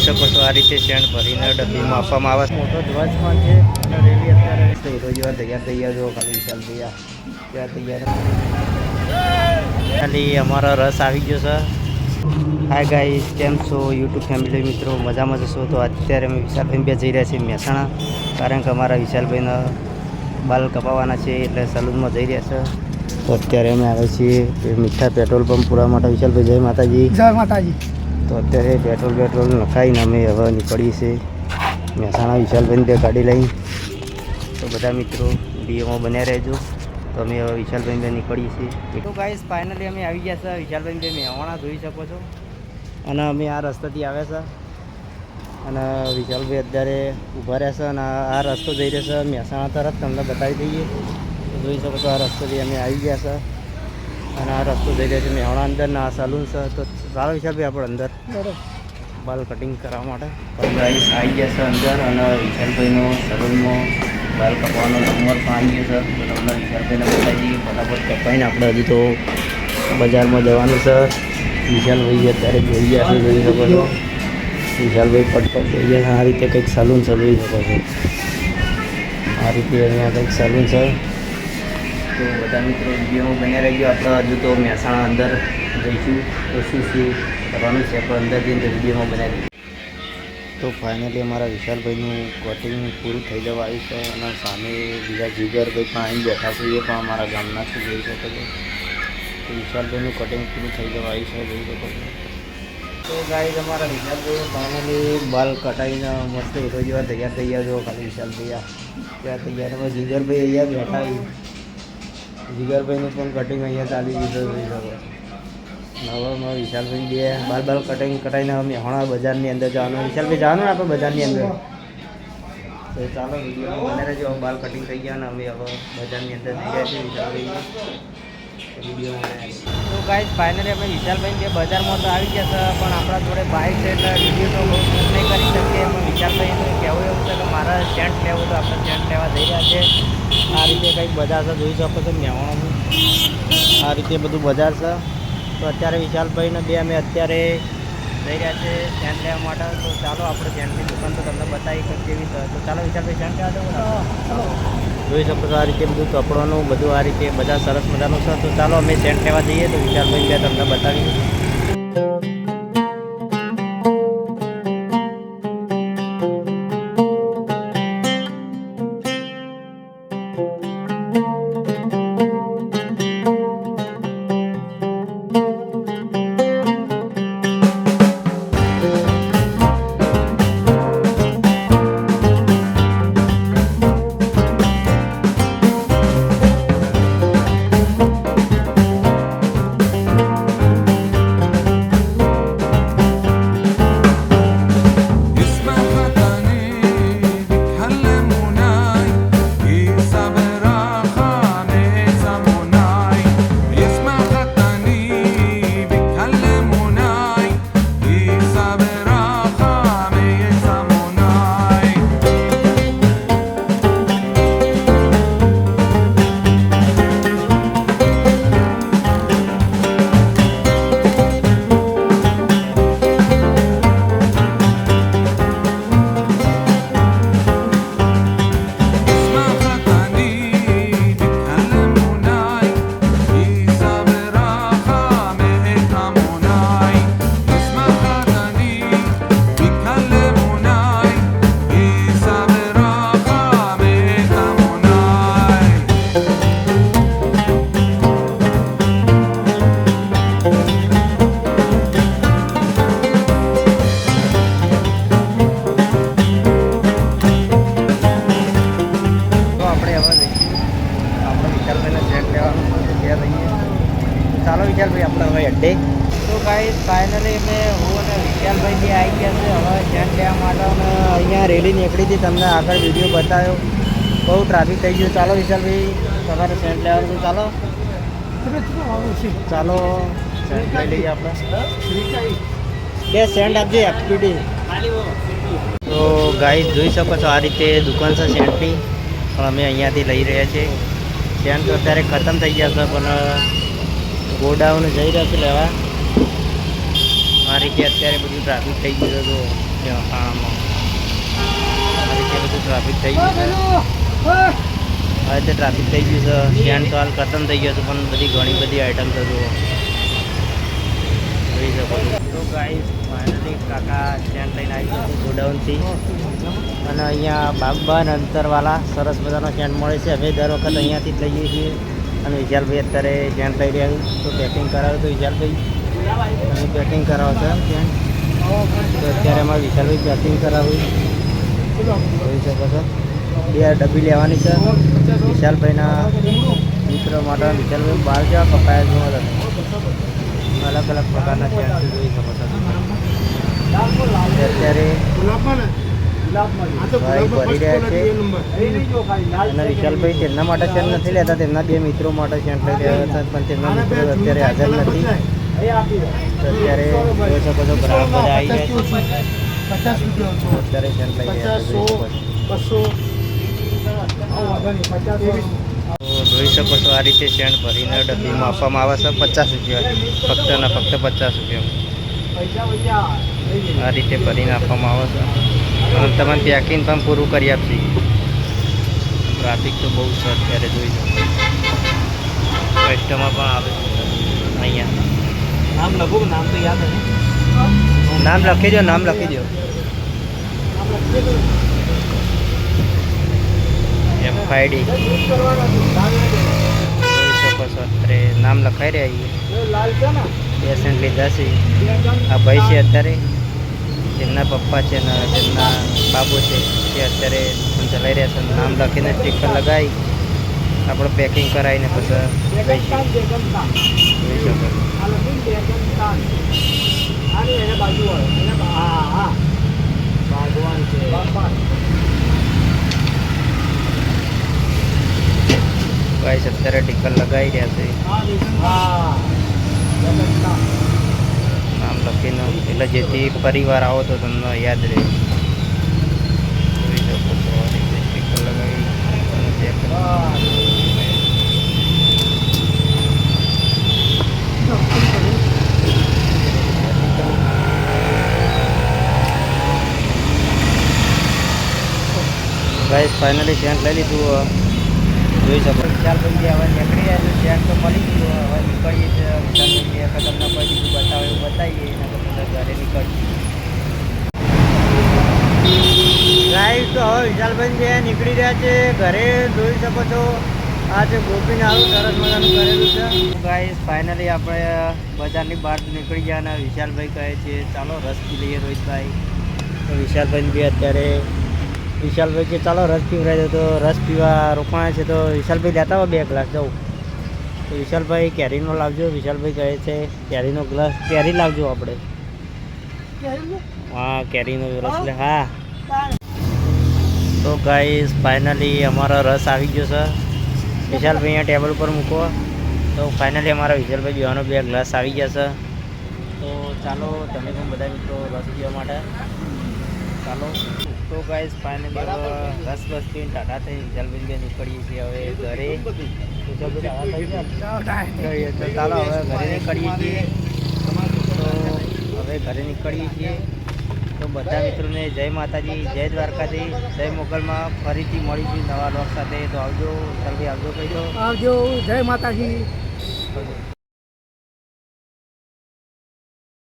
શકો છો આ રીતે સેન્ટ ભરીને ડબ્બીમાં આપવામાં આવે છે. મોટો ધ્વજ પણ છે અને રેલી અત્યારે હીરો જેવા તૈયાર જો ખાલી વિશાલ ભૈયા ત્યાં તૈયાર ખાલી અમારો રસ આવી ગયો છે. હાય ગાઈસ, કેમ છો યુટ્યુબ ફેમિલી મિત્રો? મજામાં જશો? તો અત્યારે અમે વિશાલભાઈ બે જઈ રહ્યા છીએ મહેસાણા, કારણ કે અમારા વિશાલભાઈના બાલ કપાવવાના છે એટલે સલૂનમાં જઈ રહ્યા છે. તો અત્યારે અમે આવ્યા છીએ મીઠા પેટ્રોલ પંપ પૂરા માટે. વિશાલભાઈ જય માતાજી. જય માતાજી. તો અત્યારે પેટ્રોલ નખાઈને અમે હવે નીકળીએ છીએ મહેસાણા વિશાલભાઈને બે ગાડી લઈ. તો બધા મિત્રો વિડીયોમાં બન્યા રહેજો. તો અમે હવે વિશાલભાઈ બે નીકળીએ છીએ. તો ગાઈસ ફાઇનલી અમે આવી ગયા છે વિશાલભાઈ બે મહેવાણા, જોઈ શકો છો. અને અમે આ રસ્તાથી આવ્યા છે અને વિશાલભાઈ અત્યારે ઊભા રહેશે અને આ રસ્તો જઈ રહેશે મહેસાણા તરફ. તમને બતાવી દઈએ તો જોઈ શકો છો આ રસ્તોથી અમે આવી ગયા છે અને આ રસ્તો જઈ રહ્યો છે મહેવાણા અંદર ને આ સલૂન છે. તો ચાલો વિશાલભાઈ આપણે અંદર બાલ કટિંગ કરવા માટે ગાઈસ આવી ગયા છે અંદર અને વિશાલભાઈનો સલૂનમાં બાલ કપાવવાનો નંબર પણ આવી ગયો છે. તો તમને વિશાલભાઈને બતાવી દઈએ ફટાફટ કપાઈને આપણે હજી તો બજારમાં જવાનું છે. વિશાલભાઈ અત્યારે જોઈ ગયા છે, જોઈ શકો છો. વિશાલભાઈ ફટફટ જોઈ ગયા છે. આ રીતે કંઈક સલૂન છે, જોઈ શકો છો. આ રીતે અહીંયા કંઈક સલૂન છે. તો બધા મિત્રો વિડીયોમાં બન્યા રહેજો. આપણે હજુ તો મહેસાણા અંદર જઈશું તો શું કરવાનું છે આપણે અંદર જઈને તો વિડીયોમાં બનાવી દઈશું. તો ફાઇનલી અમારા વિશાલભાઈનું કટિંગ પૂરું થઈ જવા આવ્યું છે અને સામે બીજા જીગરભાઈ પણ આવીને બેઠા છે, એ પણ અમારા ગામના છે, જોઈ શકો છો. તો વિશાલભાઈનું કટિંગ પૂરું થઈ જવા આવ્યું છે, જોઈ શકો છો. તો ગાઈસ અમારા વિશાલભાઈ ફાઇનલી બાલ કટાવીને મસ્ત હીરો જેવા તૈયાર જો ખાલી વિશાલભાઈ ત્યાં તૈયાર. હવે જીગરભાઈ અહીંયા બેઠા, જીગરભાઈનું પણ કટિંગ અહીંયા ચાલી દીધું, જોઈ શકો. હવે વિશાલભાઈ બે બાલ કટિંગ કટાવીને અમે હમણાં બજારની અંદર જવાનું. વિશાલભાઈ જવાનું ને આપણે બજારની અંદર. તો ચાલો વિડીયો બને રહેજો. બાલ કટિંગ થઈ ગયા અને અમે હવે બજારની અંદર જઈ રહ્યા છીએ વિશાલભાઈ વિડીયો. તો ગાઈસ ફાઇનલી અમે વિશાલભાઈ જે બજારમાં તો આવી ગયા છે, પણ આપણા જોડે બાઇક છે એટલે વિડીયો તો બહુ શૂટ નહીં કરી શકીએ. એમાં વિશાલભાઈનું કહેવું એવું છે કે મારે સેન્ટ લેવું, તો આપણે સેન્ટ લેવા જઈ રહ્યા છે. આ રીતે કંઈક બજાર છે, જોઈ શકો છો મહેવાણાનું. આ રીતે બધું બજાર છે. તો અત્યારે વિશાલભાઈને બે અમે અત્યારે જઈ રહ્યા છે સેન્ટ લેવા માટે. તો ચાલો આપણે સેન્ટની દુકાન તો તમને બતાવી કે કેવી છે. તો ચાલો વિશાલભાઈ સેન્ટ લેવા દો. જોઈ શકો છો આ રીતે બધું કપડાનું બધું આ રીતે બધા સરસ મજાનું છે. તો ચાલો અમે સેન્ટ લેવા જઈએ તો વિશાલભાઈ બે તમને બતાવીએ. ચાલો વિશાલભાઈ આપણે હવે અડ્ડે. તો ગાઈસ ફાઇનલી હું અને વિશાલભાઈ જે આવી ગયા છે હવે સેન્ટ લેવા માટે. અને અહીંયા રેલી નીકળી હતી, તમને આગળ વિડીયો બતાવ્યો. બહુ ટ્રાફિક થઈ ગયું. ચાલો વિશાલભાઈ તમારે સેન્ટ લેવાનું. ચાલો ચાલો સેન્ટ લઈ લઈએ આપણે. બે સેન્ટ આપજે એફપીડી. તો ગાઈસ જોઈ શકો છો આ રીતે દુકાન છે સેન્ટની, પણ અમે અહીંયાથી લઈ રહ્યા છીએ. સેન્ટ તો અત્યારે ખતમ થઈ ગયા છે, પણ ગોડાઉન જઈ રહ્યા છે લેવા. આ આ રીતે અત્યારે બધું ટ્રાફિક થઈ ગયું છે. તો આમાં આ રીતે બધું ટ્રાફિક થઈ ગયું છે. આ રીતે ટ્રાફિક થઈ ગયું છે. સ્ટેન્ડ તો હાલ ખતમ થઈ ગયો છે, પણ બધી ઘણી બધી આઈટમ છે. જુઓ જોઈ શકો છો. તો ગાઈસ ફાઇનલી કાકા સ્ટેન્ડ લઈને આવી ગયો છે ગોડાઉનથી, અને અહીંયા બાગબાન અંતરવાળા સરસ મજાનો સ્ટેન્ડ મળે છે. અમે દર વખત અહીંયાથી જ લઈએ છીએ. અને વિશાલભાઈ અત્યારે સ્ટેન્ડ લઈ રહ્યા તો પેકિંગ કરાવ્યું. તો વિશાલભાઈ તમે પેકિંગ કરાવો છો એમ સ્ટેન્ડ? તો અત્યારે અમારે વિશાલભાઈ પેકિંગ કરાવ્યું જોઈ શકો છો. 2 ડબ્બી લેવાની છે વિશાલભાઈના મિત્ર માટે. વિશાલભાઈ બહાર જવા કપાયા જોવા તમે અલગ અલગ પ્રકારના સ્ટેન્ડ જોઈ શકો છો. અત્યારે ભાઈ ભરી રહ્યા છે, અને વિશાલભાઈ તેમના માટે સ્ટેન્ડ નથી લેતા, તેમના 2 મિત્રો માટે સ્ટેન્ડ લઈ રહ્યા હતા, પણ તેમના મિત્રો અત્યારે હાજર નથી. તો અત્યારે જોઈ શકો છો ગ્રાહક બધા આવી ગયા છે. અત્યારે સ્ટેન્ડ લઈ રહ્યા છે. જોઈ શકો છો આ રીતે સ્ટેન્ડ ભરીને ડબ્બીમાં આપવામાં આવે છે 50 રૂપિયા, ફક્ત ને ફક્ત 50 રૂપિયા આ રીતે ભરીને આપવામાં આવે છે. અને તમને પેકિંગ પણ પૂરું કરી આપશે. ટ્રાફિક તો બહુ છે અત્યારે જોઈ શકો. કસ્ટમર પણ આવે છે અહીંયા. નામ લખો, નામ તો યાદ નથી. નામ લખી દો, નામ લખી દો. FID જોઈ શકો છો. અત્યારે નામ લખાઈ રહ્યા. પેશન્ટ લીધા છે. આ ભાઈ છે અત્યારે, જેમના પપ્પા છે ને જેમના બાબુ છે તે અત્યારે ચલાવી રહ્યા છે. નામ લખીને સ્ટીકર લગાવી આપણે પેકિંગ કરાવીને પછી લઈશું. જોઈ શકો ગાઈસ અત્યારે ટીકર લગાવી રહ્યા છે નામ લખીને, એટલે જેથી પરિવાર આવો તો તમને યાદ રહે. જોઈ શકો છો આ રીતે સ્ટીકર લગાવી ચેક ગાઈસ ફાઇનલી સ્ટેન્ડ લઈ લીધું. જોઈ શકો વિશાલભાઈ હવે નીકળી રહ્યા છે. સ્ટેન્ડ તો મળી ગયું, હવે નીકળીએ છીએ. વિશાલભાઈ તમને કોઈ બીજું બતાવે એવું બતાવીએ, એના પછી ઘરે નીકળીએ. ગાઈસ તો હવે વિશાલભાઈ જે નીકળી રહ્યા છે ઘરે. જોઈ શકો છો આ છે ગોપીને આવું સરસ મજાનું કરેલું છે. ગાઈસ ફાઇનલી આપણે બજારની બહાર નીકળી ગયા, અને વિશાલભાઈ કહે છે ચાલો રસ પી લઈએ રોહિતભાઈ. તો વિશાલભાઈ બી અત્યારે વિશાલભાઈ કે ચાલો રસ પીવડાવી દો. તો રસ પીવા રોકાણા છે. તો વિશાલભાઈ લેતા હોય 2 ગ્લાસ જવું. તો વિશાલભાઈ કેરીનો લાવજો. વિશાલભાઈ કહે છે કેરીનો ગ્લાસ, કેરી લાવજો આપણે. હા કેરીનો રસ લે. હા તો ગાઈસ ફાઇનલી અમારો રસ આવી ગયો છે. વિશાલભાઈ અહીંયા ટેબલ ઉપર મૂકો. તો ફાઇનલી અમારા વિશાલભાઈ પીવાનો 2 ગ્લાસ આવી ગયા છે. તો ચાલો તમે પણ બધા મિત્રો રસ પીવા માટે ચાલો. તો ગાઈસ ફાઇનલી રસ બસ પીને ટાટા થઈ વિશાલભાઈ નીકળીએ છીએ હવે ઘરે. તો ચાલો હવે ઘરે નીકળીએ છીએ. તો હવે ઘરે નીકળીએ છીએ. તો બધા મિત્રોને જય માતાજી, જય દ્વારકાજી, જય મોગલમાં. ફરીથી મળીશું નવા લોક સાથે. તો આવજો વિશાલભાઈ, આવજો કહી દો. આવજો, જય માતાજી.